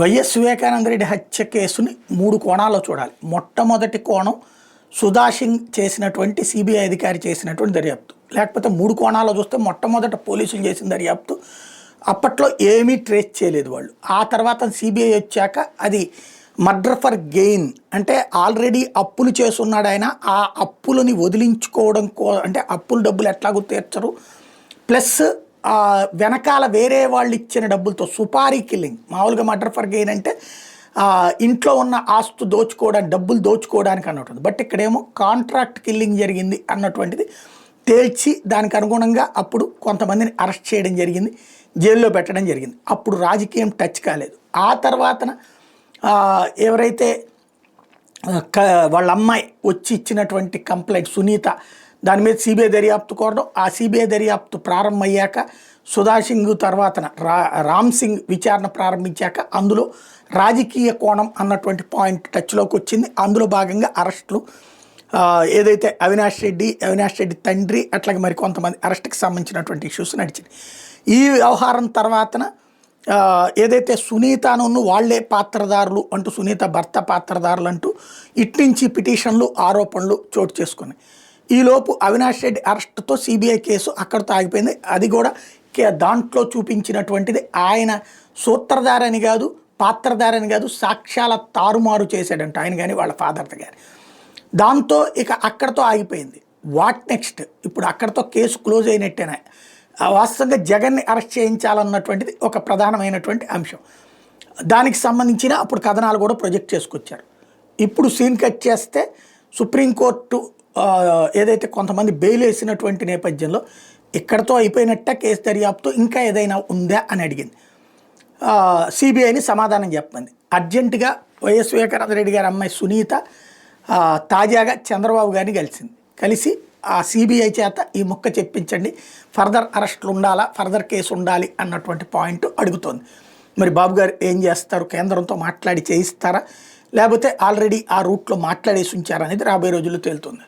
YS Vivekananda Reddy హత్య కేసుని 3 కోణాల్లో చూడాలి. మొట్టమొదటి కోణం సుధా సింగ్ చేసినటువంటి సిబిఐ అధికారి చేసినటువంటి దర్యాప్తు. లేకపోతే 3 కోణాల్లో చూస్తే మొట్టమొదట పోలీసులు చేసిన దర్యాప్తు అప్పట్లో ఏమీ ట్రేస్ చేయలేదు వాళ్ళు. ఆ తర్వాత సిబిఐ వచ్చాక అది మర్డర్ ఫర్ గెయిన్, అంటే ఆల్రెడీ అప్పులు చేసున్నాడు ఆయన, ఆ అప్పులని వదిలించుకోవడం అంటే అప్పుల డబ్బులు ఎట్లాగో తీర్చరు, ప్లస్ వెనకాల వేరే వాళ్ళు ఇచ్చిన డబ్బులతో సుపారీ కిల్లింగ్. మామూలుగా మర్డర్ ఫర్ గెయిన్ అంటే ఇంట్లో ఉన్న ఆస్తు దోచుకోవడానికి, డబ్బులు దోచుకోవడానికి అన్నట్టుంది. బట్ ఇక్కడేమో కాంట్రాక్ట్ కిల్లింగ్ జరిగింది అన్నటువంటిది తేల్చి దానికి అనుగుణంగా అప్పుడు కొంతమందిని అరెస్ట్ చేయడం జరిగింది, జైల్లో పెట్టడం జరిగింది. అప్పుడు రాజకీయం టచ్ కాలేదు. ఆ తర్వాతన ఎవరైతే వాళ్ళ అమ్మాయి వచ్చి ఇచ్చినటువంటి కంప్లైంట్ సునీత, దాని మీద సిబిఐ దర్యాప్తు కోరడం, ఆ సిబిఐ దర్యాప్తు ప్రారంభమయ్యాక సుధా సింగ్ తర్వాతన రామ్ సింగ్ విచారణ ప్రారంభించాక అందులో రాజకీయ కోణం అన్నటువంటి పాయింట్ టచ్లోకి వచ్చింది. అందులో భాగంగా అరెస్టులు, ఏదైతే అవినాష్ రెడ్డి తండ్రి అట్లాగే మరి కొంతమంది అరెస్ట్కి సంబంధించినటువంటి ఇష్యూస్ నడిచింది. ఈ వ్యవహారం తర్వాతన ఏదైతే సునీతను వాళ్లే పాత్రదారులు అంటూ, సునీత భర్త పాత్రదారులు అంటూ ఇట్నుంచి పిటిషన్లు ఆరోపణలు చోటు చేసుకున్నాయి. ఈలోపు అవినాష్ రెడ్డి అరెస్టుతో సిబిఐ కేసు అక్కడితో ఆగిపోయింది. అది కూడా దాంట్లో చూపించినటువంటిది ఆయన సూత్రధారని కాదు, పాత్రధారని కాదు, సాక్ష్యాల తారుమారు చేశాడంట ఆయన కానీ వాళ్ళ ఫాదర్ గారు. దాంతో ఇక అక్కడితో ఆగిపోయింది. What next? ఇప్పుడు అక్కడితో కేసు క్లోజ్ అయినట్టేనా? వాస్తవంగా జగన్ని అరెస్ట్ చేయించాలన్నటువంటిది ఒక ప్రధానమైనటువంటి అంశం. దానికి సంబంధించిన అప్పుడు కథనాలు కూడా ప్రొజెక్ట్ చేసుకొచ్చారు. ఇప్పుడు సీన్ కట్ చేస్తే సుప్రీంకోర్టు ఏదైతే కొంతమంది బెయిల్ వేసినటువంటి నేపథ్యంలో ఇక్కడతో అయిపోయినట్ట కేసు దర్యాప్తు, ఇంకా ఏదైనా ఉందా అని అడిగింది. సిబిఐని సమాధానం చెప్పమంది. అర్జెంటుగా వైఎస్ వివేకానంద రెడ్డి గారి అమ్మాయి సునీత తాజాగా చంద్రబాబు గారిని కలిసి ఆ సిబిఐ చేత ఈ ముక్క చెప్పించండి, ఫర్దర్ అరెస్టులు ఉండాలా, ఫర్దర్ కేసు ఉండాలి అన్నటువంటి పాయింట్ అడుగుతోంది. మరి బాబు గారు ఏం చేస్తారు? కేంద్రంతో మాట్లాడి చేయిస్తారా, లేకపోతే ఆల్రెడీ ఆ రూట్లో మాట్లాడేసి ఉంచారనేది రాబోయే రోజుల్లో తేలుతుంది.